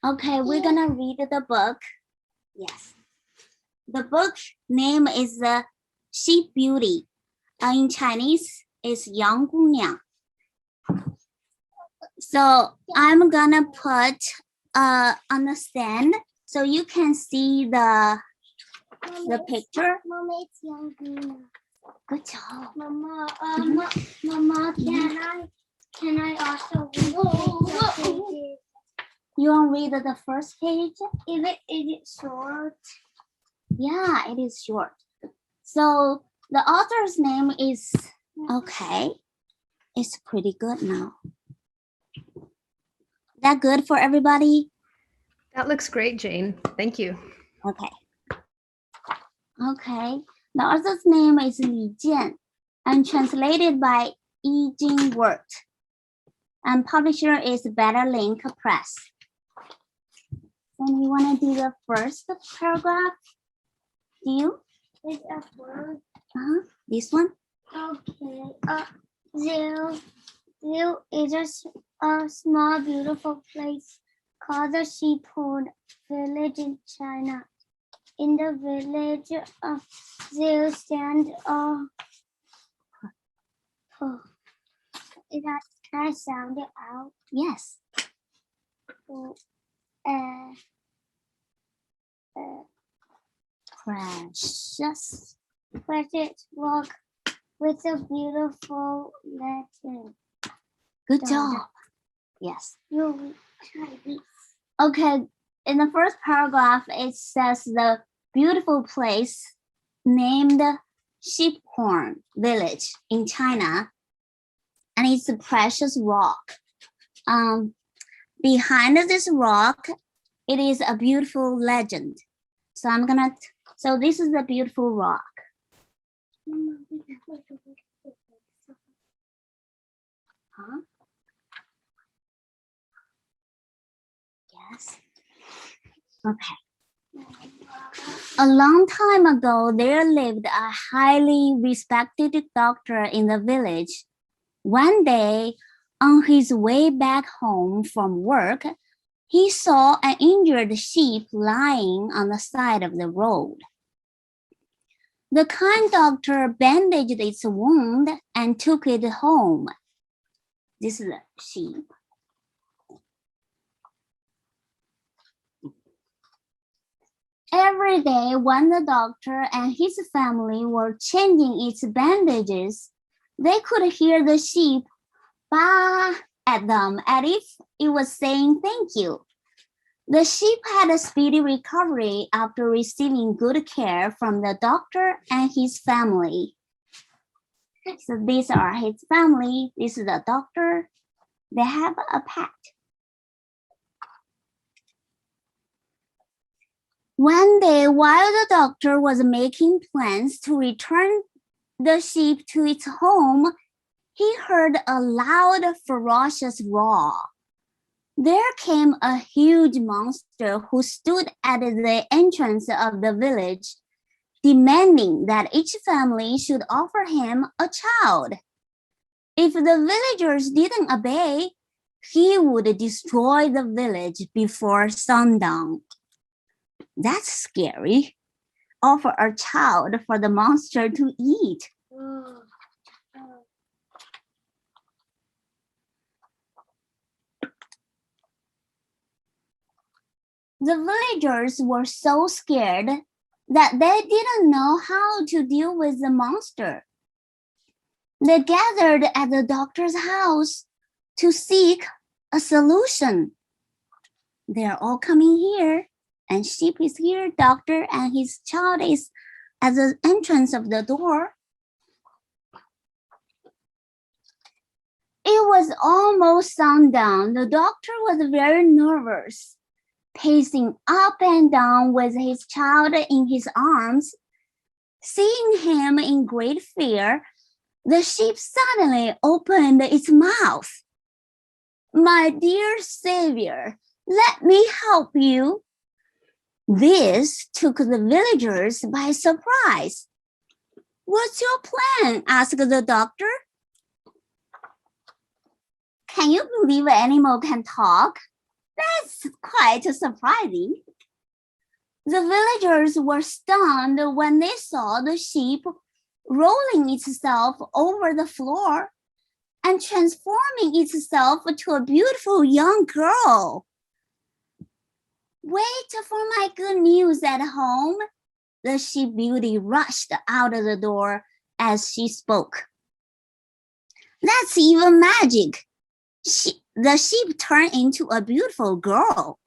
Okay, we're gonna read the book. Yes. The book name is The Sheep Beauty. In Chinese, is 杨姑娘. So I'm gonna put on the stand so you can see the picture. Mama, it's young Guna. Good job. Mama, Mama, can I also read the pages? You want to read the first page? Is it short? Yeah, it is short. So the author's name is, okay, it's pretty good now. That good for everybody? That looks great, Jane. Thank you. Okay. Okay. The author's name is Li Jian and translated by Yi Jing Wert. And publisher is Better Link Press. And we want to do the first paragraph. Do you? It's a word. This one? Okay. There is a small, beautiful place called the Sheepfold Village in China. In the village, there stands a. Can I sound it out? Yes. Precious Rock with a beautiful legend. Good job. Yes. You try this. Okay. In the first paragraph, it says the beautiful place named Sheephorn Village in China, and it's a precious rock. Behind this rock, it is a beautiful legend. So this is the beautiful rock. Huh? Yes. Okay. A long time ago, there lived a highly respected doctor in the village. One day, on his way back home from work, he saw an injured sheep lying on the side of the road. The kind doctor bandaged its wound and took it home. This is a sheep. Every day, when the doctor and his family were changing its bandages, they could hear the sheep baa at them as if it was saying thank you. The sheep had a speedy recovery after receiving good care from the doctor and his family. So these are his family. This is the doctor. They have a pet. One day, while the doctor was making plans to return the sheep to its home, he heard a loud, ferocious roar. There came a huge monster who stood at the entrance of the village, demanding that each family should offer him a child. If the villagers didn't obey, he would destroy the village before sundown. That's scary. Offer a child for the monster to eat. The villagers were so scared that they didn't know how to deal with the monster. They gathered at the doctor's house to seek a solution. They're all coming here, and sheep is here, doctor and his child is at the entrance of the door. It was almost sundown. The doctor was very nervous, pacing up and down with his child in his arms. Seeing him in great fear, the sheep suddenly opened its mouth. "My dear savior, let me help you." This took the villagers by surprise. "What's your plan?" asked the doctor. Can you believe an animal can talk? That's quite surprising. The villagers were stunned when they saw the sheep rolling itself over the floor and transforming itself into a beautiful young girl. Wait for my good news at home. The sheep beauty rushed out of the door as she spoke. That's even magic. The sheep turned into a beautiful girl.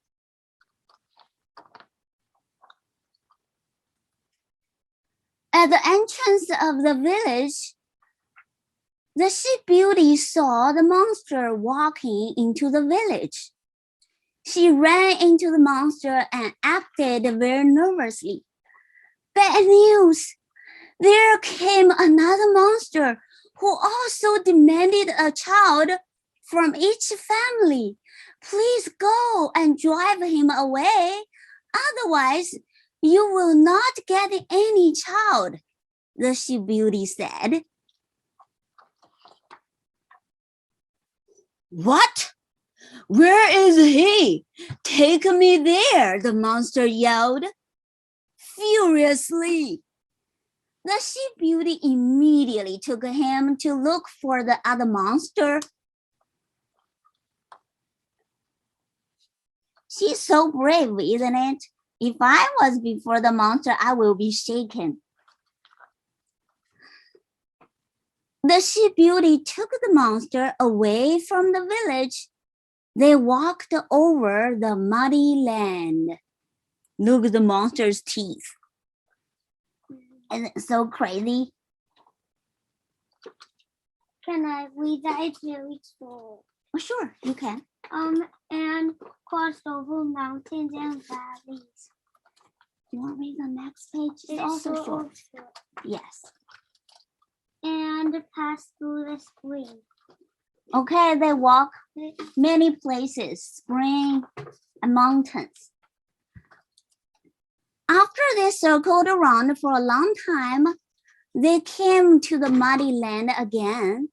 At the entrance of the village, the sheep beauty saw the monster walking into the village. She ran into the monster and acted very nervously. Bad news! There came another monster who also demanded a child from each family. Please go and drive him away. Otherwise, you will not get any child, the sheep beauty said. What? Where is he? Take me there, the monster yelled furiously. The sheep beauty immediately took him to look for the other monster. She's so brave, isn't it? If I was before the monster, I will be shaken. The sheep beauty took the monster away from the village. They walked over the muddy land. Look at the monster's teeth. Isn't it so crazy? Can I read that? It's very slow. Oh, sure, you can. And crossed over mountains and valleys. You want to read the next page? It's also short. Yes. And passed through the spring. Okay, they walk many places, spring and mountains. After they circled around for a long time, they came to the muddy land again.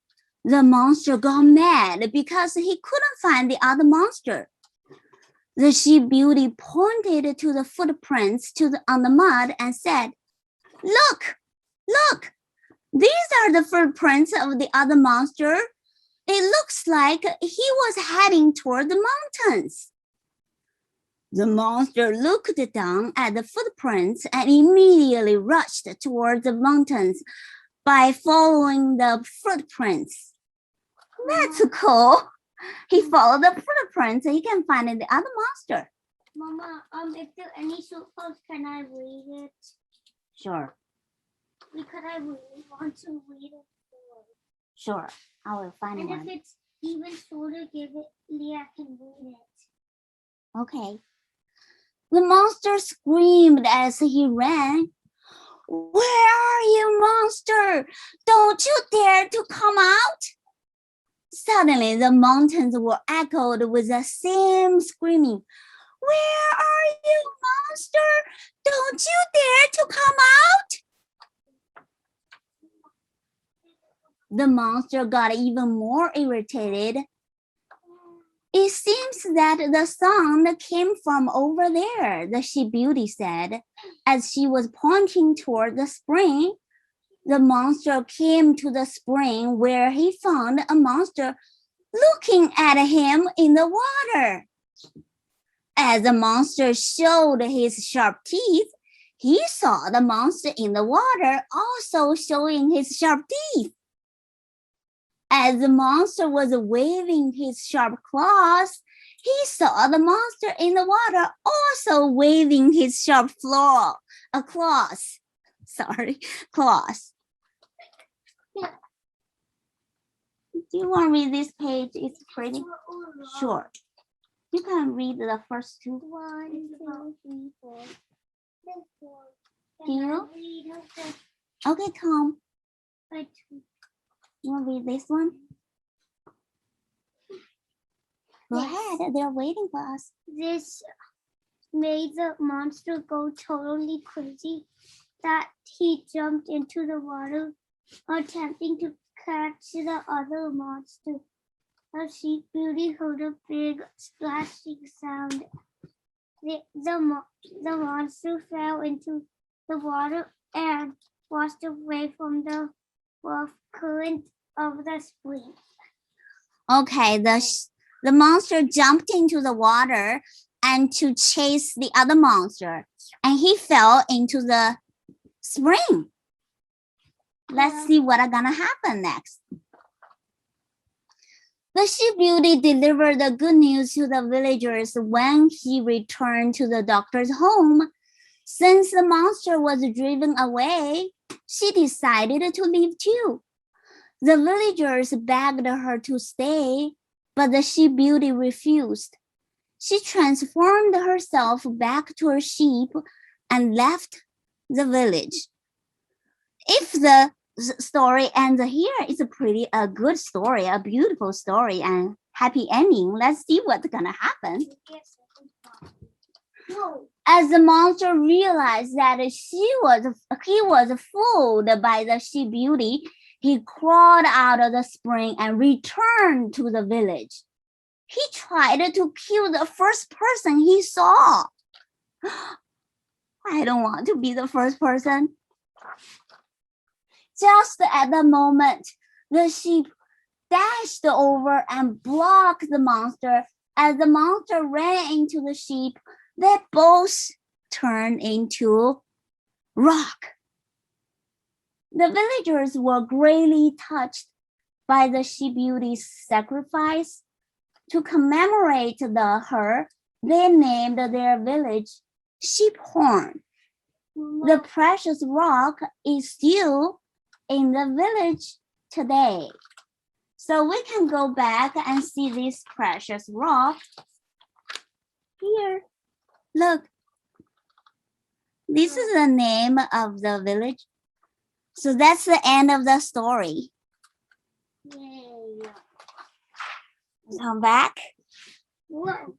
The monster got mad because he couldn't find the other monster. The sheep beauty pointed to the footprints on the mud and said, Look, look, these are the footprints of the other monster. It looks like he was heading toward the mountains. The monster looked down at the footprints and immediately rushed toward the mountains by following the footprints. That's cool. He followed the footprints and he can find the other monster. Mama, if there are any short posts, can I read it? Sure, Because I really want to read it. sure. I will find And one. if it's even shorter, give it Leah can read it. Okay. The monster screamed as he ran. Where are you, monster? Don't you dare to come out! Suddenly, the mountains were echoed with the same screaming. Where are you, monster? Don't you dare to come out! The monster got even more irritated. It seems that the sound came from over there, the sheep beauty said, as she was pointing toward the spring. The monster came to the spring where he found a monster looking at him in the water. As the monster showed his sharp teeth, he saw the monster in the water also showing his sharp teeth. As the monster was waving his sharp claws, he saw the monster in the water also waving his sharp claws. Claws. Do you want to read this page? It's pretty short. You can read the first two. 1, 2, 3, 4. Do you? Okay, Tom. You want to read this one? Go ahead. They're waiting for us. This made the monster go totally crazy that he jumped into the water attempting to catch the other monster. A sheep beauty heard a big splashing sound. The monster fell into the water and washed away from the rough current of the spring. Okay, the monster jumped into the water and to chase the other monster, and he fell into the spring. Let's see what's gonna happen next. The sheep beauty delivered the good news to the villagers when he returned to the doctor's home. Since the monster was driven away, she decided to leave too. The villagers begged her to stay, but the sheep beauty refused. She transformed herself back to a sheep and left the village. If the story ends here, it's a good story, a beautiful story and happy ending. Let's see what's gonna happen. As the monster realized that he was fooled by the sheep beauty, he crawled out of the spring and returned to the village. He tried to kill the first person he saw. I don't want to be the first person. Just at the moment, the sheep dashed over and blocked the monster. As the monster ran into the sheep, they both turned into rock. The villagers were greatly touched by the sheep beauty's sacrifice. To commemorate her, they named their village Sheephorn. The precious rock is still in the village today. So we can go back and see this precious rock here. Look, this is the name of the village. So that's the end of the story. Yay. Come back. Whoa.